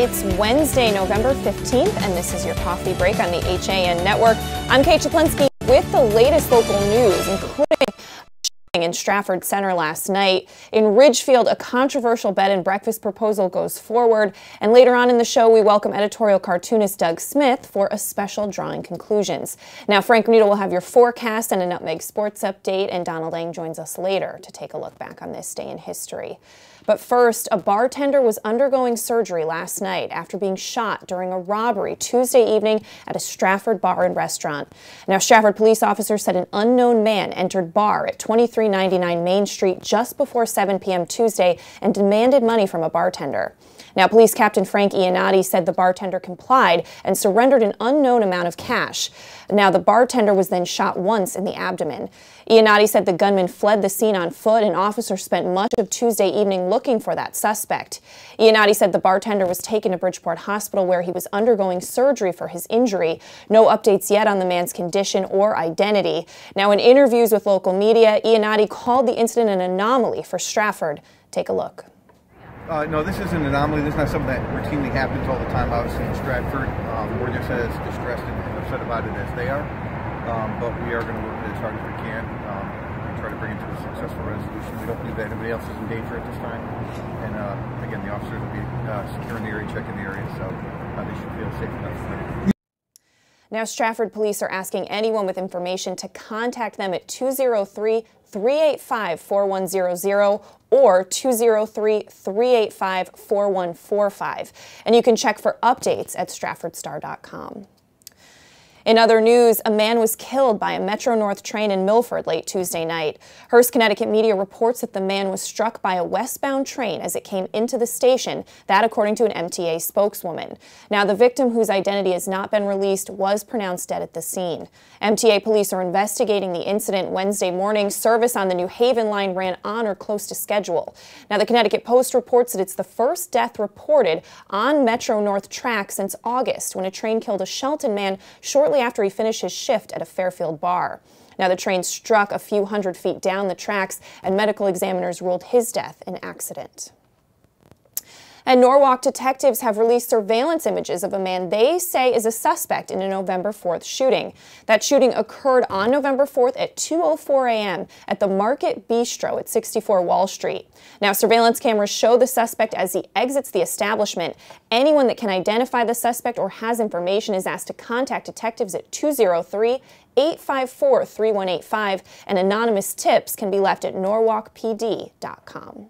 It's Wednesday, November 15th, and this is your coffee break on the HAN Network. I'm Kate Czaplinski with the latest local news, including in Stratford Center last night. In Ridgefield, a controversial bed and breakfast proposal goes forward. And later on in the show, we welcome editorial cartoonist Doug Smith for a special drawing conclusions. Now, Frank Needle will have your forecast and a Nutmeg Sports update, and Donna Lang joins us later to take a look back on this day in history. But first, a bartender was undergoing surgery last night after being shot during a robbery Tuesday evening at a Stratford bar and restaurant. Now, Stratford police officers said an unknown man entered bar at 2399 Main Street just before 7 p.m. Tuesday and demanded money from a bartender. Now, Police Captain Frank Iannotti said the bartender complied and surrendered an unknown amount of cash. Now, the bartender was then shot once in the abdomen. Iannotti said the gunman fled the scene on foot, and officers spent much of Tuesday evening looking for that suspect. Iannotti said the bartender was taken to Bridgeport Hospital, where he was undergoing surgery for his injury. No updates yet on the man's condition or identity. Now, in interviews with local media, Iannotti called the incident an anomaly for Stratford. Take a look. No, this is an anomaly. This is not something that routinely happens all the time, obviously, in Stratford. We're just as distressed and upset about it as they are. But we are going to work as hard as we can and try to bring it to a successful resolution. We don't believe that anybody else is in danger at this time. And again, the officers will be securing the area, checking the area, so they should feel safe enough. Now, Stratford police are asking anyone with information to contact them at 203-385-4100 or 203-385-4145. And you can check for updates at stratfordstar.com. In other news, a man was killed by a Metro North train in Milford late Tuesday night. Hearst, Connecticut media reports that the man was struck by a westbound train as it came into the station, that according to an MTA spokeswoman. Now, the victim, whose identity has not been released, was pronounced dead at the scene. MTA police are investigating the incident. Wednesday morning, service on the New Haven line ran on or close to schedule. Now, the Connecticut Post reports that it's the first death reported on Metro North track since August, when a train killed a Shelton man shortly after he finished his shift at a Fairfield bar. Now, the train struck a few hundred feet down the tracks, and medical examiners ruled his death an accident. And Norwalk detectives have released surveillance images of a man they say is a suspect in a November 4th shooting. That shooting occurred on November 4th at 2:04 a.m. at the Market Bistro at 64 Wall Street. Now, surveillance cameras show the suspect as he exits the establishment. Anyone that can identify the suspect or has information is asked to contact detectives at 203-854-3185, and anonymous tips can be left at norwalkpd.com.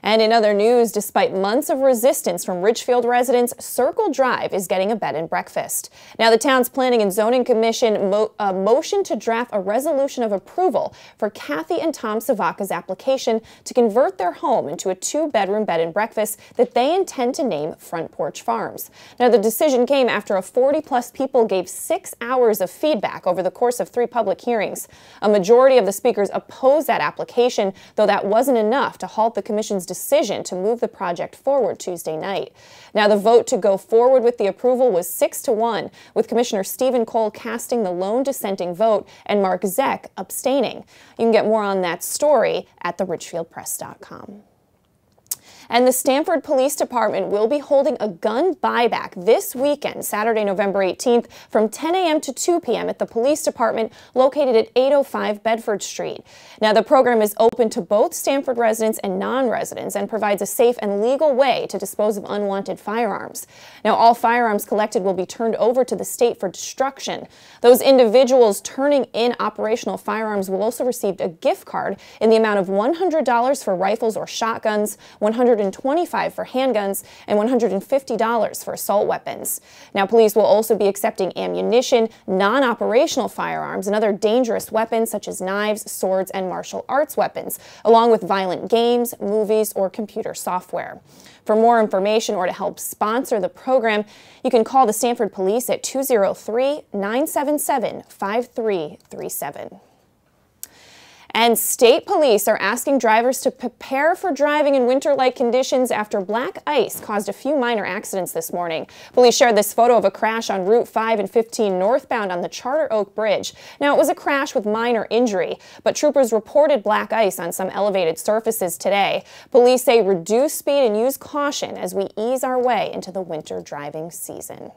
And in other news, despite months of resistance from Ridgefield residents, Circle Drive is getting a bed and breakfast. Now, the town's Planning and Zoning Commission motioned to draft a resolution of approval for Kathy and Tom Savaka's application to convert their home into a 2-bedroom bed and breakfast that they intend to name Front Porch Farms. Now, the decision came after a 40-plus people gave 6 hours of feedback over the course of 3 public hearings. A majority of the speakers opposed that application, though that wasn't enough to halt the commission's decision to move the project forward Tuesday night. Now, the vote to go forward with the approval was 6-1, with Commissioner Stephen Cole casting the lone dissenting vote and Mark Zeck abstaining. You can get more on that story at theridgefieldpress.com. And the Stamford Police Department will be holding a gun buyback this weekend, Saturday, November 18th, from 10 a.m. to 2 p.m. at the police department located at 805 Bedford Street. Now, the program is open to both Stamford residents and non-residents and provides a safe and legal way to dispose of unwanted firearms. Now, all firearms collected will be turned over to the state for destruction. Those individuals turning in operational firearms will also receive a gift card in the amount of $100 for rifles or shotguns, $125 for handguns, and $150 for assault weapons. Now, police will also be accepting ammunition, non-operational firearms, and other dangerous weapons such as knives, swords, and martial arts weapons, along with violent games, movies, or computer software. For more information or to help sponsor the program, you can call the Stamford Police at 203-977-5337. And state police are asking drivers to prepare for driving in winter-like conditions after black ice caused a few minor accidents this morning. Police shared this photo of a crash on Route 5 and 15 northbound on the Charter Oak Bridge. Now, it was a crash with minor injury, but troopers reported black ice on some elevated surfaces today. Police say reduce speed and use caution as we ease our way into the winter driving season.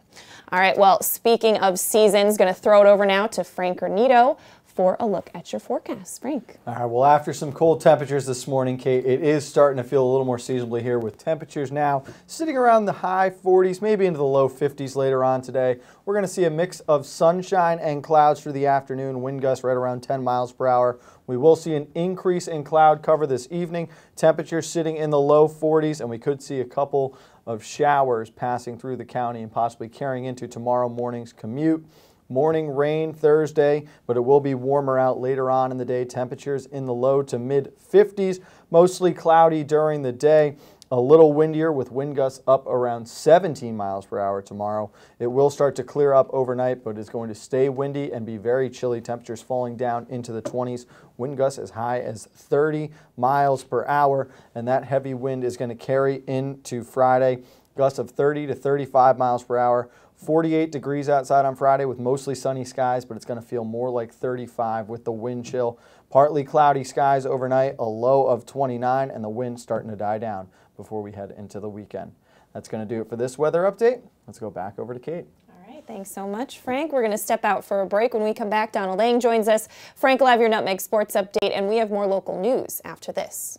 All right, well, speaking of seasons, going to throw it over now to Frank Granito for a look at your forecast. Frank. All right, well, after some cold temperatures this morning, Kate, it is starting to feel a little more seasonably here with temperatures now sitting around the high 40s, maybe into the low 50s later on today. We're going to see a mix of sunshine and clouds for the afternoon, wind gusts right around 10 miles per hour. We will see an increase in cloud cover this evening, temperatures sitting in the low 40s, and we could see a couple of showers passing through the county and possibly carrying into tomorrow morning's commute. Morning rain Thursday, but it will be warmer out later on in the day. Temperatures in the low to mid 50s, mostly cloudy during the day. A little windier with wind gusts up around 17 miles per hour tomorrow. It will start to clear up overnight, but it's going to stay windy and be very chilly. Temperatures falling down into the 20s. Wind gusts as high as 30 miles per hour, and that heavy wind is going to carry into Friday. Gusts of 30 to 35 miles per hour. 48 degrees outside on Friday with mostly sunny skies, but it's going to feel more like 35 with the wind chill. Partly cloudy skies overnight, a low of 29, and the wind starting to die down before we head into the weekend. That's going to do it for this weather update. Let's go back over to Kate. All right, thanks so much, Frank. We're going to step out for a break. When we come back, Donald Lang joins us. Frank will have your Nutmeg Sports Update, and we have more local news after this.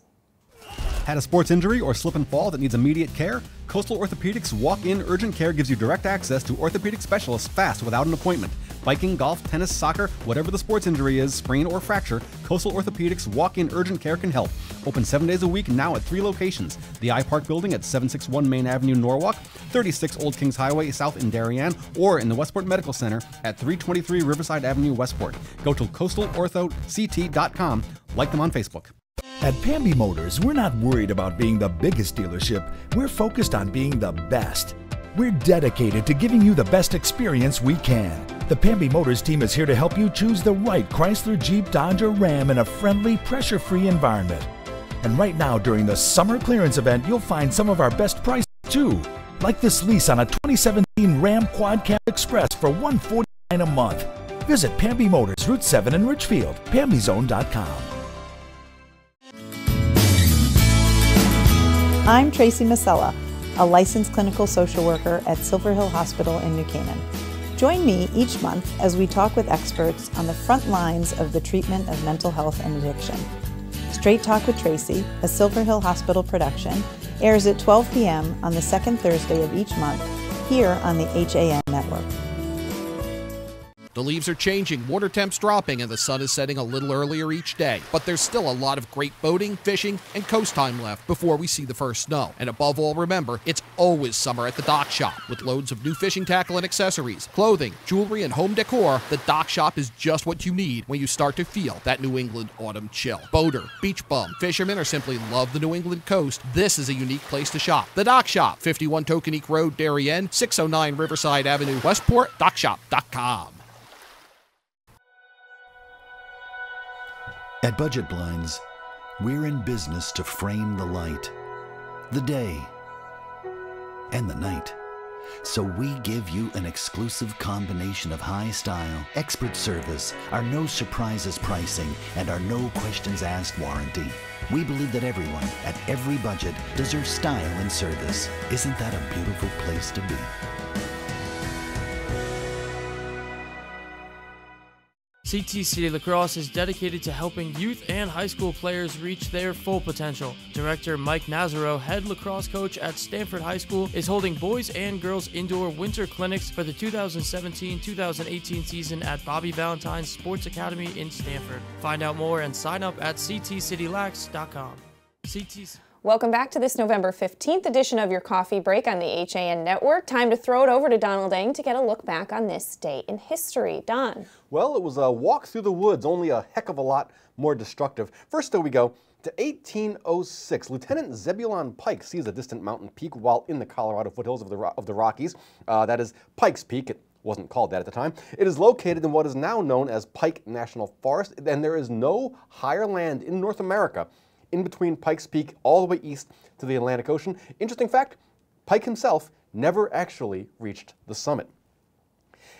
Had a sports injury or slip and fall that needs immediate care? Coastal Orthopedics Walk-In Urgent Care gives you direct access to orthopedic specialists fast without an appointment. Biking, golf, tennis, soccer, whatever the sports injury is, sprain or fracture, Coastal Orthopedics Walk-In Urgent Care can help. Open 7 days a week now at 3 locations. The iPark Building at 761 Main Avenue, Norwalk, 36 Old Kings Highway South in Darien, or in the Westport Medical Center at 323 Riverside Avenue, Westport. Go to coastalorthoct.com. Like them on Facebook. At Pamby Motors, we're not worried about being the biggest dealership. We're focused on being the best. We're dedicated to giving you the best experience we can. The Pamby Motors team is here to help you choose the right Chrysler, Jeep, Dodge, or Ram in a friendly, pressure-free environment. And right now, during the summer clearance event, you'll find some of our best prices too. Like this lease on a 2017 Ram Quad Cab Express for $149 a month. Visit Pamby Motors, Route 7 in Richfield, PambyZone.com. I'm Tracy Masella, a licensed clinical social worker at Silver Hill Hospital in New Canaan. Join me each month as we talk with experts on the front lines of the treatment of mental health and addiction. Straight Talk with Tracy, a Silver Hill Hospital production, airs at 12 p.m. on the second Thursday of each month here on the HAN network. The leaves are changing, water temps dropping, and the sun is setting a little earlier each day. But there's still a lot of great boating, fishing, and coast time left before we see the first snow. And above all, remember, it's always summer at the Dock Shop. With loads of new fishing tackle and accessories, clothing, jewelry, and home decor, the Dock Shop is just what you need when you start to feel that New England autumn chill. Boater, beach bum, fisherman, or simply love the New England coast, this is a unique place to shop. The Dock Shop, 51 Tokenique Road, Darien, 609 Riverside Avenue, Westport, dockshop.com. At Budget Blinds, we're in business to frame the light, the day, and the night. So we give you an exclusive combination of high style, expert service, our no surprises pricing, and our no questions asked warranty. We believe that everyone, at every budget, deserves style and service. Isn't that a beautiful place to be? CT City Lacrosse is dedicated to helping youth and high school players reach their full potential. Director Mike Nazaro, head lacrosse coach at Stanford High School, is holding boys and girls indoor winter clinics for the 2017-2018 season at Bobby Valentine's Sports Academy in Stanford. Find out more and sign up at ctcitylax.com. Welcome back to this November 15th edition of your Coffee Break on the HAN Network. Time to throw it over to Donald Lang to get a look back on this day in history. Don. Well, it was a walk through the woods, only a heck of a lot more destructive. First, though, we go to 1806. Lieutenant Zebulon Pike sees a distant mountain peak while in the Colorado foothills of the Rockies. That is Pikes Peak. It wasn't called that at the time. It is located in what is now known as Pike National Forest, and there is no higher land in North America in between Pikes Peak all the way east to the Atlantic Ocean. Interesting fact, Pike himself never actually reached the summit.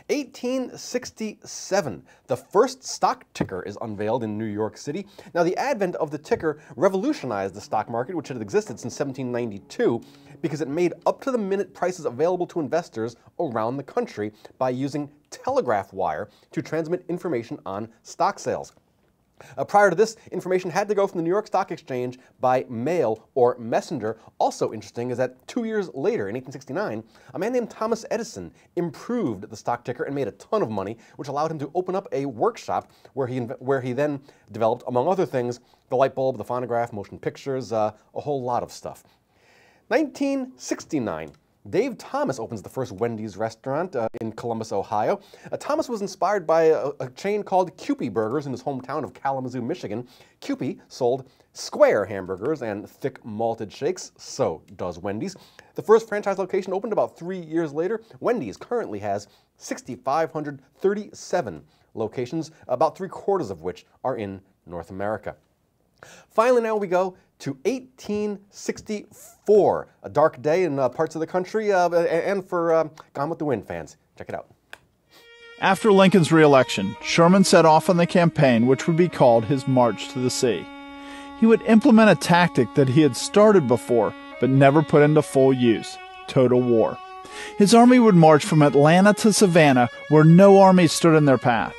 1867, the first stock ticker is unveiled in New York City. Now, the advent of the ticker revolutionized the stock market, which had existed since 1792, because it made up-to-the-minute prices available to investors around the country by using telegraph wire to transmit information on stock sales. Prior to this, information had to go from the New York Stock Exchange by mail or messenger. Also interesting is that 2 years later, in 1869, a man named Thomas Edison improved the stock ticker and made a ton of money, which allowed him to open up a workshop where he then developed, among other things, the light bulb, the phonograph, motion pictures, a whole lot of stuff. 1969. Dave Thomas opens the first Wendy's restaurant in Columbus, Ohio. Thomas was inspired by a chain called Kewpie Burgers in his hometown of Kalamazoo, Michigan. Kewpie sold square hamburgers and thick malted shakes. So does Wendy's. The first franchise location opened about 3 years later. Wendy's currently has 6,537 locations, about 3/4 of which are in North America. Finally, now we go to 1864, a dark day in parts of the country and for Gone with the Wind fans. Check it out. After Lincoln's re-election, Sherman set off on the campaign which would be called his March to the Sea. He would implement a tactic that he had started before but never put into full use: total war. His army would march from Atlanta to Savannah, where no army stood in their path.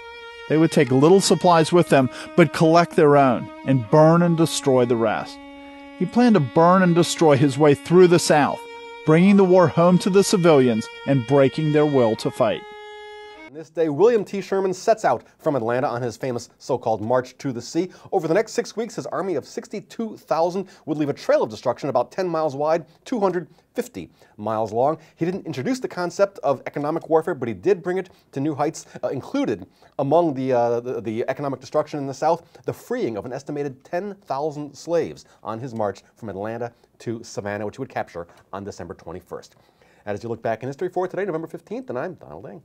They would take little supplies with them, but collect their own and burn and destroy the rest. He planned to burn and destroy his way through the South, bringing the war home to the civilians and breaking their will to fight. On this day, William T. Sherman sets out from Atlanta on his famous so-called March to the Sea. Over the next 6 weeks, his army of 62,000 would leave a trail of destruction about 10 miles wide, 250 miles long. He didn't introduce the concept of economic warfare, but he did bring it to new heights. Included among the economic destruction in the South, the freeing of an estimated 10,000 slaves on his march from Atlanta to Savannah, which he would capture on December 21st. And as you look back in history for today, November 15th, and I'm Donald Eng.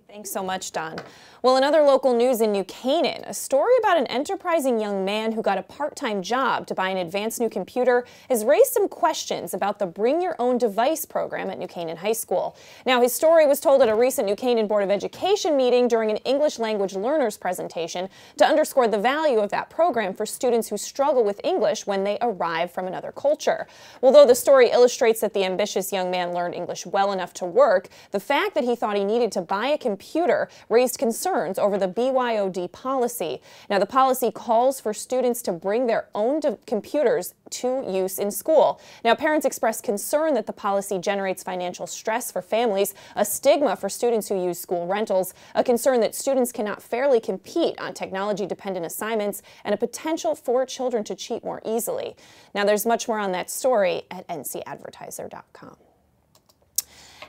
Thanks so much, Don. Well, in other local news in New Canaan, a story about an enterprising young man who got a part-time job to buy an advanced new computer has raised some questions about the Bring Your Own Device program at New Canaan High School. Now, his story was told at a recent New Canaan Board of Education meeting during an English language learners presentation to underscore the value of that program for students who struggle with English when they arrive from another culture. Although the story illustrates that the ambitious young man learned English well enough to work, the fact that he thought he needed to buy a computer raised concerns over the BYOD policy. Now, the policy calls for students to bring their own computers to use in school. Now, parents express concern that the policy generates financial stress for families, a stigma for students who use school rentals, a concern that students cannot fairly compete on technology-dependent assignments, and a potential for children to cheat more easily. Now, there's much more on that story at ncadvertiser.com.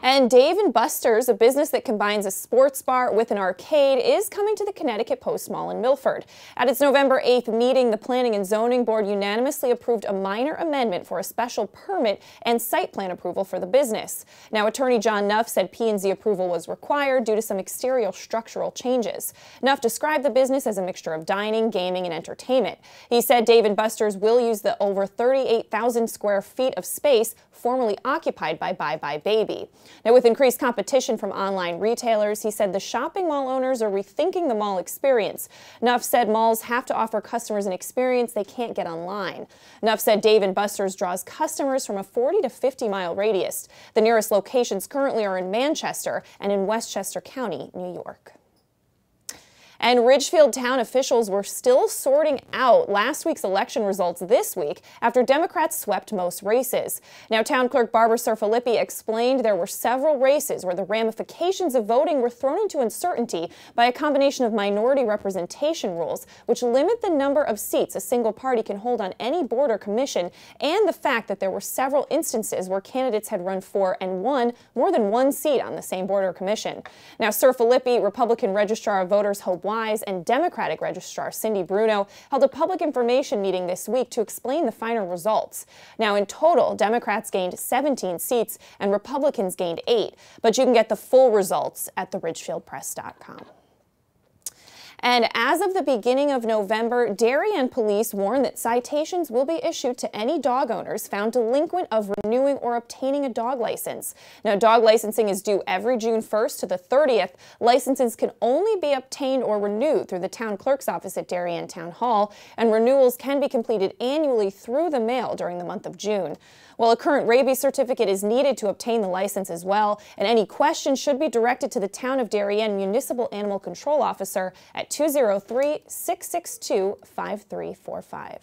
And Dave & Buster's, a business that combines a sports bar with an arcade, is coming to the Connecticut Post Mall in Milford. At its November 8th meeting, the Planning and Zoning Board unanimously approved a minor amendment for a special permit and site plan approval for the business. Now, Attorney John Nuff said P&Z approval was required due to some exterior structural changes. Nuff described the business as a mixture of dining, gaming, and entertainment. He said Dave & Buster's will use the over 38,000 square feet of space formerly occupied by Bye Bye Baby. Now, with increased competition from online retailers, he said the shopping mall owners are rethinking the mall experience. Nuff said malls have to offer customers an experience they can't get online. Nuff said Dave & Buster's draws customers from a 40 to 50-mile radius. The nearest locations currently are in Manchester and in Westchester County, New York. And Ridgefield town officials were still sorting out last week's election results this week after Democrats swept most races. Now, Town Clerk Barbara Serfilippi explained there were several races where the ramifications of voting were thrown into uncertainty by a combination of minority representation rules, which limit the number of seats a single party can hold on any board or commission, and the fact that there were several instances where candidates had run for and won more than one seat on the same board or commission. Now, Serfilippi, Republican Registrar of Voters, Hope Wise and Democratic Registrar Cindy Bruno held a public information meeting this week to explain the final results. Now, in total, Democrats gained 17 seats and Republicans gained 8, but you can get the full results at theridgefieldpress.com. And as of the beginning of November, Darien police warn that citations will be issued to any dog owners found delinquent of renewing or obtaining a dog license. Now, dog licensing is due every June 1st to the 30th. Licenses can only be obtained or renewed through the town clerk's office at Darien Town Hall, and renewals can be completed annually through the mail during the month of June. Well, a current rabies certificate is needed to obtain the license as well, and any questions should be directed to the Town of Darien Municipal Animal Control Officer at 203-662-5345.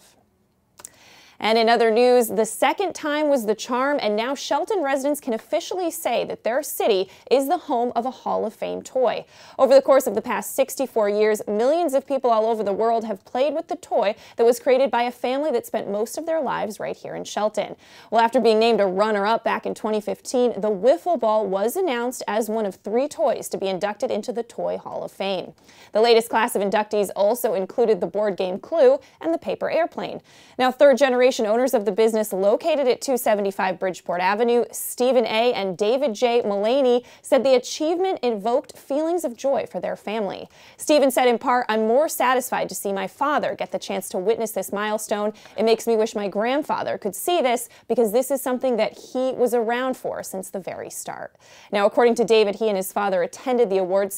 And in other news, the second time was the charm, and now Shelton residents can officially say that their city is the home of a Hall of Fame toy. Over the course of the past 64 years, millions of people all over the world have played with the toy that was created by a family that spent most of their lives right here in Shelton. Well, after being named a runner-up back in 2015, the wiffle ball was announced as one of 3 toys to be inducted into the Toy Hall of Fame. The latest class of inductees also included the board game Clue and the paper airplane. Now, third-generation owners of the business located at 275 Bridgeport Avenue, Stephen A. and David J. Mullaney, said the achievement invoked feelings of joy for their family. Stephen said in part, "I'm more satisfied to see my father get the chance to witness this milestone. It makes me wish my grandfather could see this because this is something that he was around for since the very start." Now, according to David, he and his father attended the award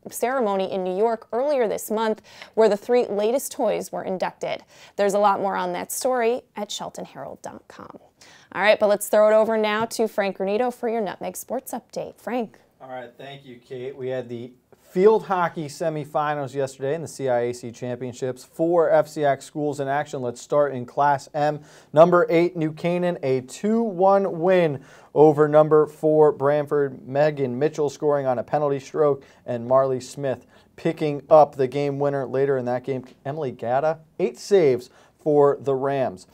ceremony in New York earlier this month, where the 3 latest toys were inducted. There's a lot more on that story at SheltonHerald.com. All right, but let's throw it over now to Frank Granito for your Nutmeg Sports Update. Frank. All right, thank you, Kate. We had the field hockey semifinals yesterday in the CIAC Championships. 4 FCX schools in action. Let's start in Class M. Number 8, New Canaan, a 2-1 win over number 4, Branford. Megan Mitchell scoring on a penalty stroke, and Marley Smith picking up the game winner later in that game. Emily Gatta, 8 saves for the Rams.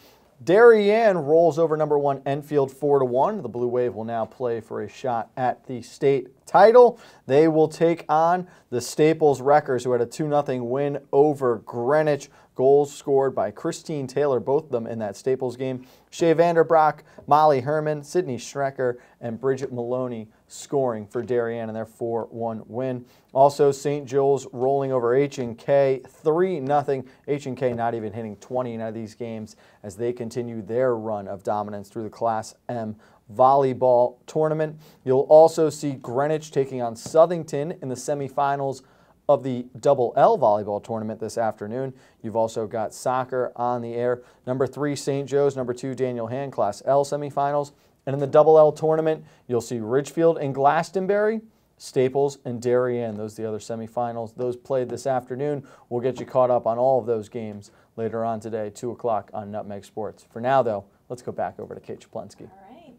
Darien rolls over number 1 Enfield 4-1. The Blue Wave will now play for a shot at the state title. They will take on the Staples Wreckers, who had a 2-0 win over Greenwich. Goals scored by Christine Taylor, both of them in that Staples game. Shea Vanderbrock, Molly Herman, Sydney Strecker, and Bridget Maloney scoring for Darien in their 4-1 win. Also, St. Joe's rolling over H&K 3-0. H&K not even hitting 20 in these games as they continue their run of dominance through the Class M volleyball tournament. You'll also see Greenwich taking on Southington in the semifinals of the Double L volleyball tournament this afternoon. You've also got soccer on the air. Number 3, St. Joe's. Number 2, Daniel Hand, Class L semifinals. And in the Double L tournament, you'll see Ridgefield and Glastonbury, Staples and Darien. Those are the other semifinals. Those played this afternoon. We'll get you caught up on all of those games later on today, 2 o'clock on Nutmeg Sports. For now, though, let's go back over to Kate Czaplinski.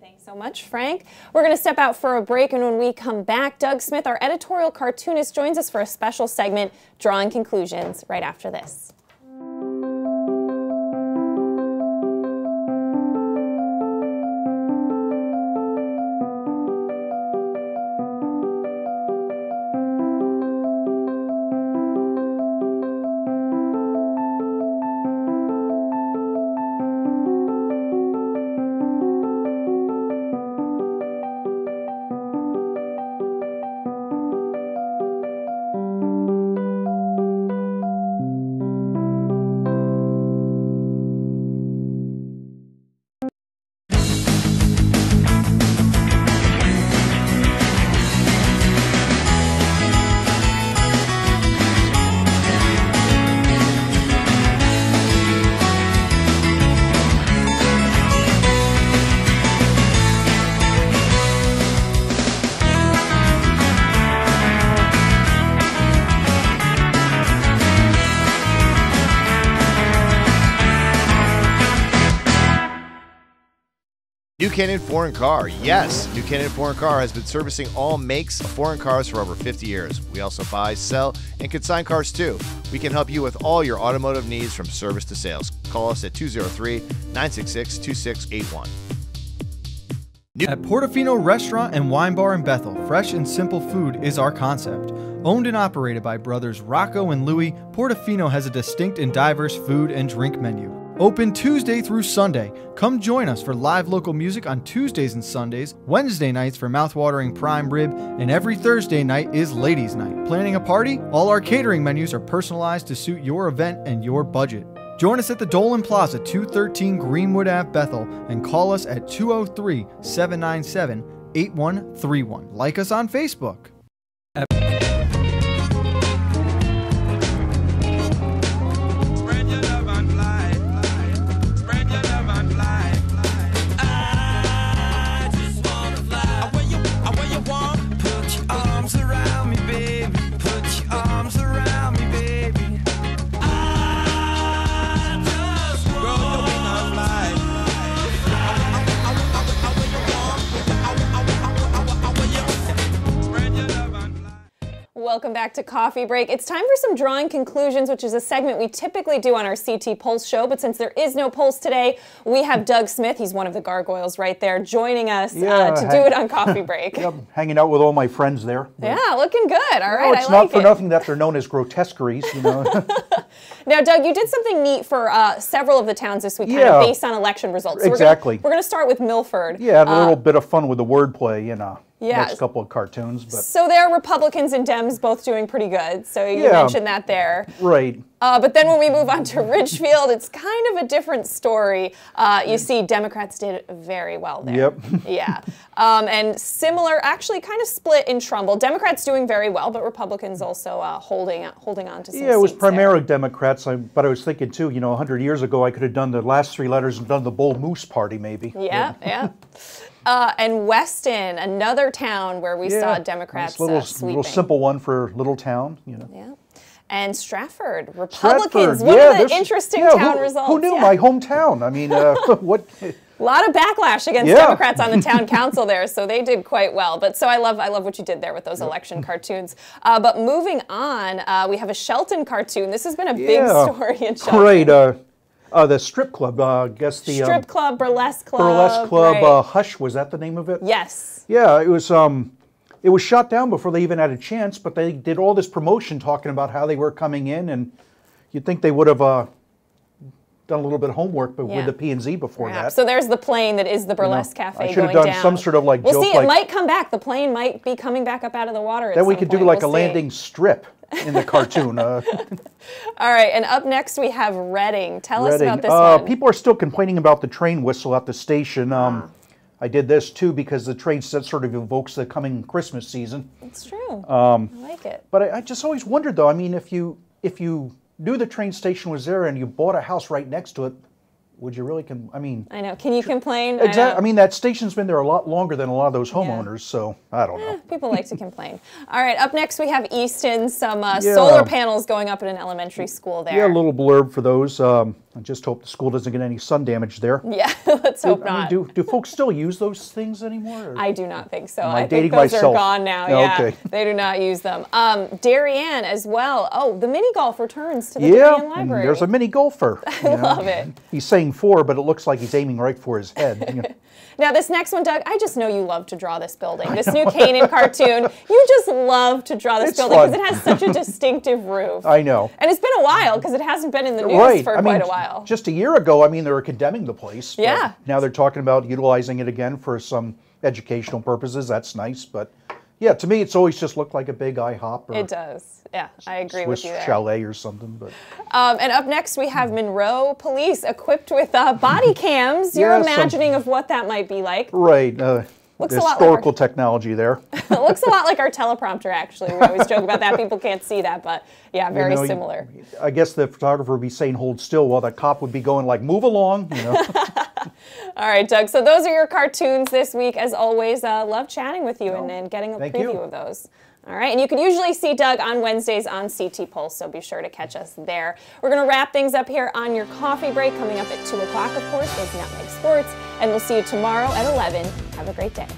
Thanks so much, Frank. We're going to step out for a break, and when we come back, Doug Smith, our editorial cartoonist, joins us for a special segment, Drawing Conclusions, right after this. New Canaan Foreign Car. Yes, New Canaan Foreign Car has been servicing all makes of foreign cars for over 50 years. We also buy, sell, and consign cars too. We can help you with all your automotive needs from service to sales. Call us at 203-966-2681. At Portofino Restaurant and Wine Bar in Bethel, fresh and simple food is our concept. Owned and operated by brothers Rocco and Louie, Portofino has a distinct and diverse food and drink menu. Open Tuesday through Sunday. Come join us for live local music on Tuesdays and Sundays, Wednesday nights for mouthwatering prime rib, and every Thursday night is ladies' night. Planning a party? All our catering menus are personalized to suit your event and your budget. Join us at the Dolan Plaza, 213 Greenwood Ave, Bethel, and call us at 203-797-8131. Like us on Facebook. Welcome back to Coffee Break. It's time for some drawing conclusions, which is a segment we typically do on our CT Pulse show, but since there is no Pulse today, we have Doug Smith, he's one of the gargoyles right there, joining us to do it on Coffee Break. Yep, hanging out with all my friends there. Yeah, looking good. All right, it's not for nothing that they're known as grotesqueries, you know. Now, Doug, you did something neat for several of the towns this week, kind of based on election results. So exactly. We're going to start with Milford. Yeah, had a little bit of fun with the wordplay, you know. Next couple of cartoons. But so there are Republicans and Dems both doing pretty good. So you mentioned that there. Right. But then when we move on to Ridgefield, it's kind of a different story. You see Democrats did very well there. Yep. Yeah. And similar, actually kind of split in Trumbull. Democrats doing very well, but Republicans also holding on to some seats. Yeah, it was primarily there. Democrats. But I was thinking, too, you know, 100 years ago, I could have done the last three letters and done the Bull Moose Party, maybe. Yeah. And Weston, another town where we saw Democrats nice sweeping. little simple one for little town, you know. Yeah. And Stratford, Republicans, one of the interesting town results. Who knew? My hometown. I mean, what? A lot of backlash against Democrats on the town council there, so they did quite well. But so I love what you did there with those election cartoons. But moving on, we have a Shelton cartoon. This has been a big story in Shelton. Great. The strip club, I guess the strip club, burlesque club. Burlesque club, right. Hush, was that the name of it? Yes. Yeah, it was shut down before they even had a chance, but they did all this promotion talking about how they were coming in, and you'd think they would have done a little bit of homework with the P&Z before that. So there's the plane that is the burlesque cafe going down. I should have done some sort of like joke. We'll see, it might come back. The plane might be coming back up out of the water at some point. Then we could do like a landing strip in the cartoon. All right, and up next we have Reading. Tell us about this one. People are still complaining about the train whistle at the station. I did this too because the train set sort of evokes the coming Christmas season. It's true. I like it. But I just always wondered though, I mean, if you knew the train station was there and you bought a house right next to it, would you really I know. Can you complain? Exactly. I mean, that station's been there a lot longer than a lot of those homeowners, so I don't know. People like to complain. All right, up next we have Easton, some solar panels going up at an elementary school there. Yeah, a little blurb for those. I just hope the school doesn't get any sun damage there. Yeah, let's hope not. I mean, do folks still use those things anymore? Or? I do not think so. I think those are gone now. Oh, yeah, okay. They do not use them. Darien as well. Oh, the mini golf returns to the Darien Library. There's a mini golfer. I love it. He's saying 4, but it looks like he's aiming right for his head. Now, this next one, Doug, I just know you love to draw this building. This new Canaan cartoon, you just love to draw this building because it has such a distinctive roof. I know. And it's been a while because it hasn't been in the news for quite a while. Just a year ago, I mean, they were condemning the place. Yeah. Now they're talking about utilizing it again for some educational purposes. That's nice. But yeah, to me, it's always just looked like a big IHOP. It does. Yeah, I agree with you there. Swiss chalet or something. But and up next, we have Monroe Police equipped with body cams. Your imagining of what that might be like. Right. Looks historical technology there. It looks a lot like our teleprompter, actually. We always joke about that. People can't see that, but yeah, very similar. I guess the photographer would be saying hold still while the cop would be going like, move along, you know. All right, Doug. So those are your cartoons this week. As always, love chatting with you and getting a preview of those. All right, and you can usually see Doug on Wednesdays on CT Pulse, so be sure to catch us there. We're going to wrap things up here on your coffee break. Coming up at 2 o'clock, of course, is Nutmeg Sports, and we'll see you tomorrow at 11. Have a great day.